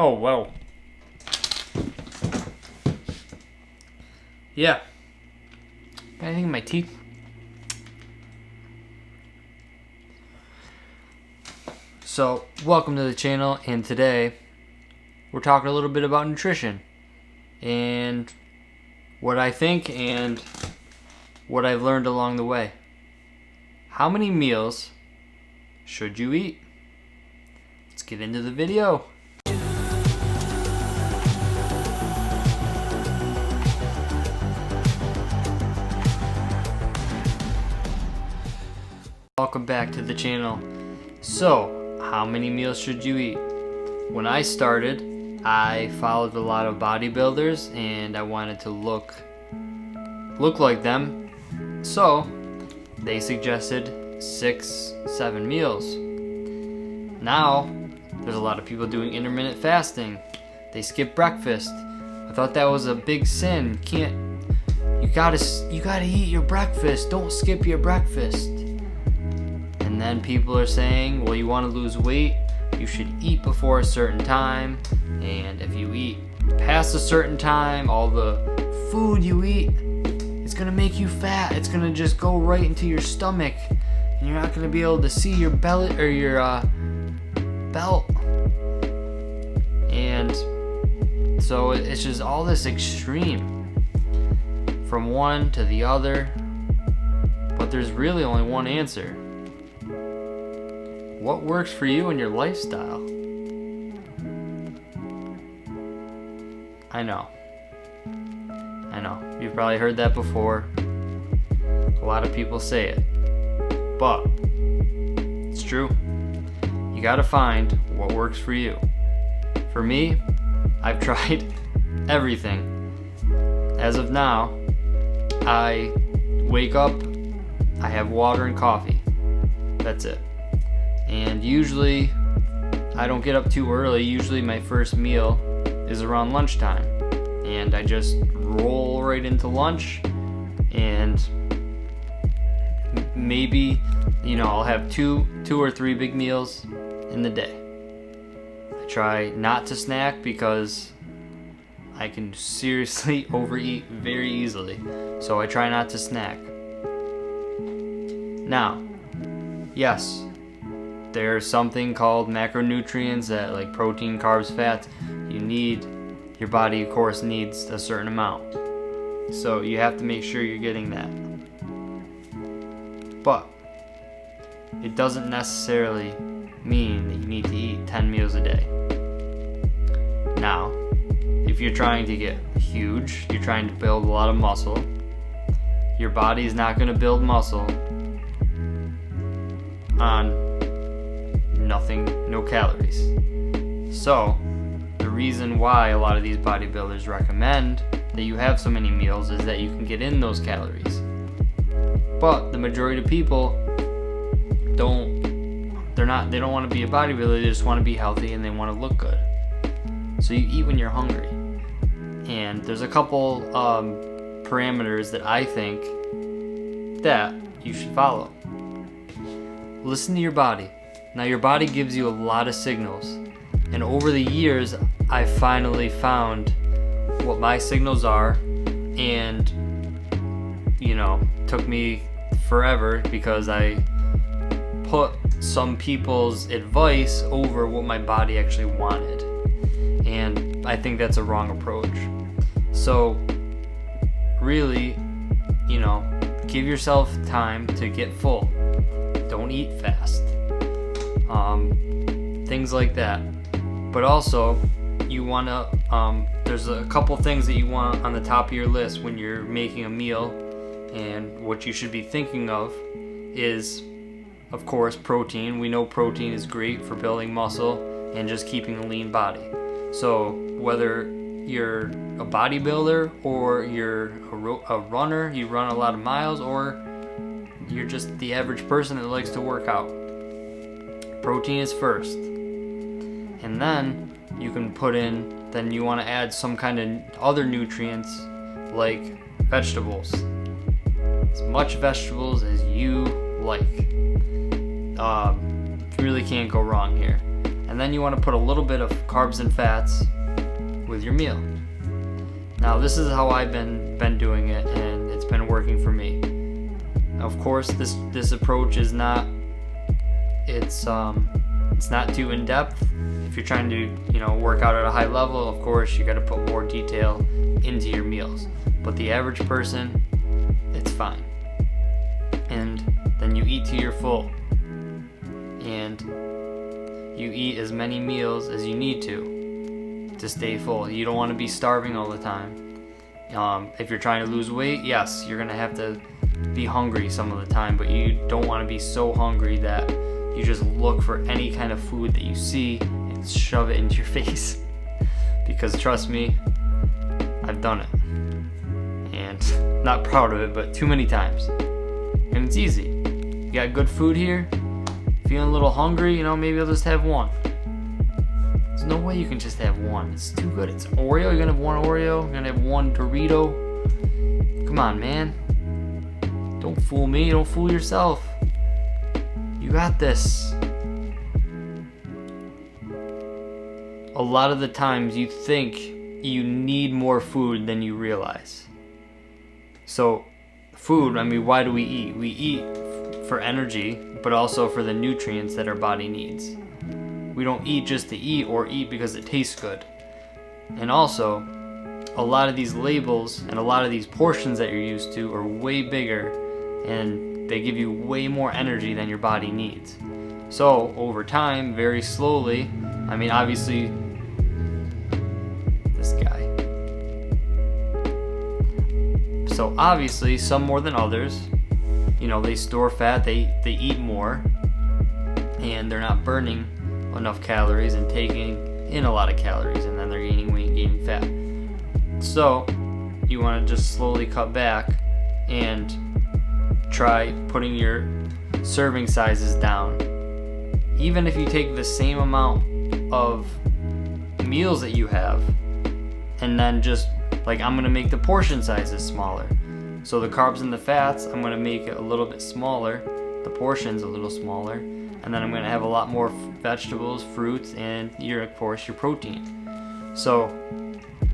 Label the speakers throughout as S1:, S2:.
S1: Oh, well. Yeah. I think my teeth. So, welcome to the channel, and today we're talking a little bit about nutrition and what I think and what I've learned along the way. How many meals should you eat? Let's get into the video. Welcome back to the channel. So, how many meals should you eat? When I started, I followed a lot of bodybuilders and I wanted to look like them. So, they suggested 6-7 meals. Now, there's a lot of people doing intermittent fasting. They skip breakfast. I thought that was a big sin. You gotta eat your breakfast. Don't skip your breakfast. And then people are saying, well, you want to lose weight, you should eat before a certain time, and if you eat past a certain time, all the food you eat, it's gonna make you fat. It's gonna just go right into your stomach, and you're not gonna be able to see your belly or your belt. And so it's just all this extreme from one to the other, but there's really only one answer. What works for you and your lifestyle? I know. You've probably heard that before. A lot of people say it. But it's true. You gotta find what works for you. For me, I've tried everything. As of now, I wake up, I have water and coffee. That's it. And usually, I don't get up too early. Usually my first meal is around lunchtime. And I just roll right into lunch. And maybe, I'll have two or three big meals in the day. I try not to snack because I can seriously overeat very easily. So I try not to snack. Now, yes, there's something called macronutrients that, like protein, carbs, fats, your body of course needs a certain amount. So you have to make sure you're getting that. But it doesn't necessarily mean that you need to eat 10 meals a day. Now, if you're trying to get huge, you're trying to build a lot of muscle, your body is not going to build muscle on nothing, no calories. So the reason why a lot of these bodybuilders recommend that you have so many meals is that you can get in those calories. But the majority of people don't want to be a bodybuilder. They just want to be healthy and they want to look good. So you eat when you're hungry. And there's a couple parameters that I think that you should follow. Listen to your body. Now, your body gives you a lot of signals, and over the years I finally found what my signals are, and took me forever because I put some people's advice over what my body actually wanted, and I think that's a wrong approach. So really, give yourself time to get full. Don't eat fast. Things like that. But also, you want to, there's a couple things that you want on the top of your list when you're making a meal, and what you should be thinking of is, of course, protein. We know protein is great for building muscle and just keeping a lean body. So whether you're a bodybuilder or you're a runner, you run a lot of miles, or you're just the average person that likes to work out, protein is first. And then you can then you want to add some kind of other nutrients like vegetables. As much vegetables as you like. You really can't go wrong here. And And then you want to put a little bit of carbs and fats with your meal. Now this is how I've been doing it, and it's been working for me. Of course, this approach is not it's not too in depth. If you're trying to work out at a high level, of course you got to put more detail into your meals. But the average person, it's fine. And then you eat till you're full, and you eat as many meals as you need to stay full. You don't want to be starving all the time. If you're trying to lose weight, yes, you're gonna have to be hungry some of the time, but you don't want to be so hungry that you just look for any kind of food that you see and shove it into your face. Because trust me, I've done it, and not proud of it, but too many times. And it's easy. You got good food here, feeling a little hungry, maybe I'll just have one. There's no way you can just have one. It's too good. It's Oreo. You're gonna have one Oreo. You're gonna have one Dorito. Come on, man. Don't fool me. Don't fool yourself. You got this. A lot of the times you think you need more food than you realize. So, food, why do we eat? We eat for energy, but also for the nutrients that our body needs. We don't eat just to eat or eat because it tastes good. And also, a lot of these labels and a lot of these portions that you're used to are way bigger, and they give you way more energy than your body needs. So, over time, very slowly, obviously, this guy. So obviously, some more than others, they store fat, they eat more, and they're not burning enough calories and taking in a lot of calories, and then they're gaining weight and gaining fat. So you want to just slowly cut back and try putting your serving sizes down. Even if you take the same amount of meals that you have, and then just I'm going to make the portion sizes smaller. So the carbs and the fats, I'm going to make it a little bit smaller, the portions a little smaller, and then I'm going to have a lot more vegetables, fruits, and of course your protein. So,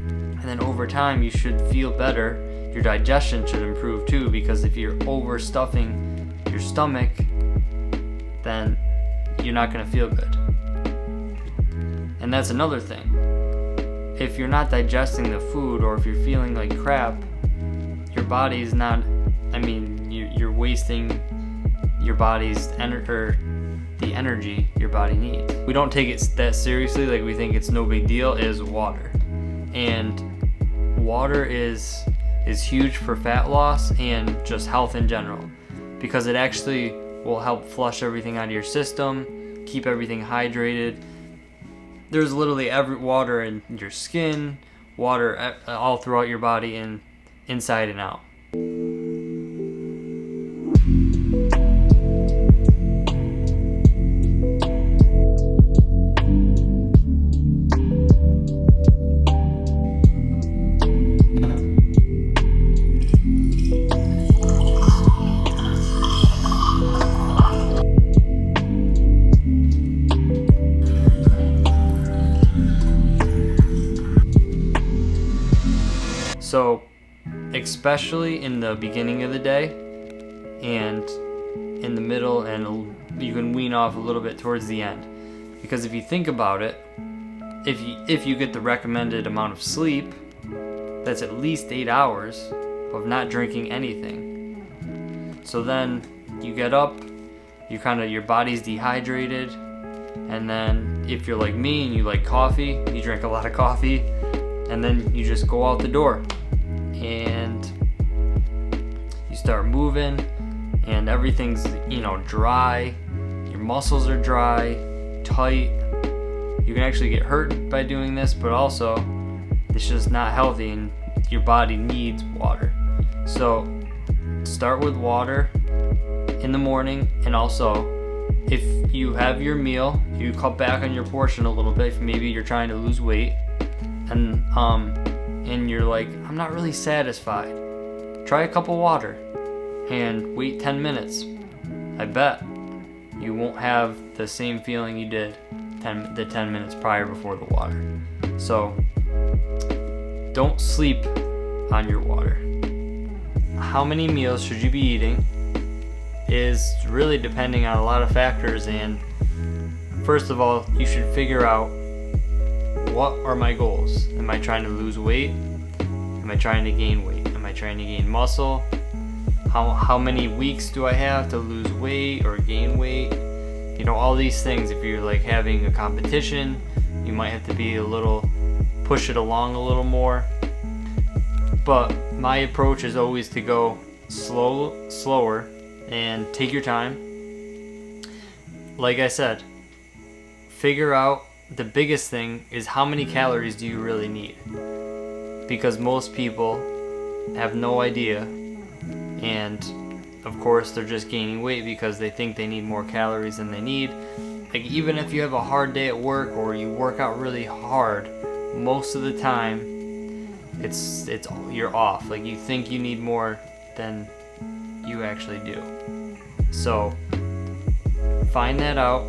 S1: and then over time you should feel better. Your digestion should improve too, because if you're overstuffing your stomach, then you're not going to feel good. And that's another thing. If you're not digesting the food, or if you're feeling like crap, your body's not, you're wasting your body's the energy your body needs. We don't take it that seriously, we think it's no big deal, is water. And water is huge for fat loss and just health in general, because it actually will help flush everything out of your system, keep everything hydrated. There's literally every water in your skin, water all throughout your body, and inside and out. So, especially in the beginning of the day and in the middle, and you can wean off a little bit towards the end. Because if you think about it, if you get the recommended amount of sleep, that's at least 8 hours of not drinking anything. So then you get up, your body's dehydrated, and then if you're like me and you like coffee, you drink a lot of coffee, and then you just go out the door and you start moving, and everything's dry, your muscles are dry, tight. You can actually get hurt by doing this, but also it's just not healthy, and your body needs water. So start with water in the morning, and also if you have your meal, you cut back on your portion a little bit. If maybe you're trying to lose weight and you're like, I'm not really satisfied, try a cup of water and wait 10 minutes. I bet you won't have the same feeling you did the 10 minutes prior before the water. So don't sleep on your water. How many meals should you be eating is really depending on a lot of factors, and first of all, you should figure out, what are my goals? Am I trying to lose weight? Am I trying to gain weight? Am I trying to gain muscle? How many weeks do I have to lose weight or gain weight? You know, all these things. If you're like having a competition, you might have to push it along a little more. But my approach is always to go slower and take your time. Like I said, figure out, the biggest thing is how many calories do you really need? Because most people have no idea, and of course they're just gaining weight because they think they need more calories than they need. Like, even if you have a hard day at work or you work out really hard, most of the time it's you're off. Like, you think you need more than you actually do. So find that out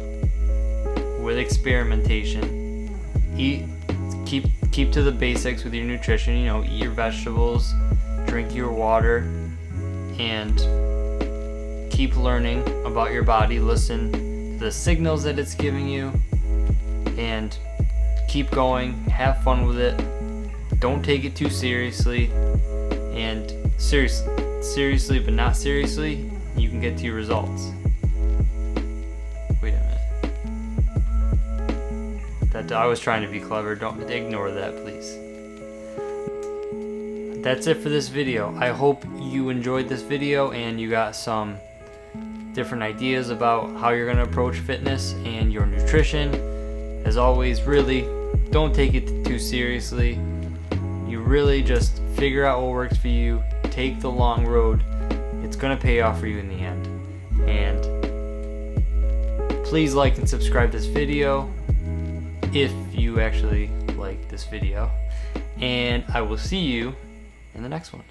S1: with experimentation. Keep to the basics with your nutrition. You know, eat your vegetables, drink your water, and keep learning about your body. Listen to the signals that it's giving you, and keep going. Have fun with it. Don't take it too seriously, and seriously but not seriously, you can get to your results. Wait a minute. I was trying to be clever. Don't ignore that, please. That's it for this video. I hope you enjoyed this video and you got some different ideas about how you're going to approach fitness and your nutrition. As always, really, don't take it too seriously. You really just figure out what works for you. Take the long road. It's going to pay off for you in the end. And please like and subscribe this video if you actually like this video. And I will see you in the next one.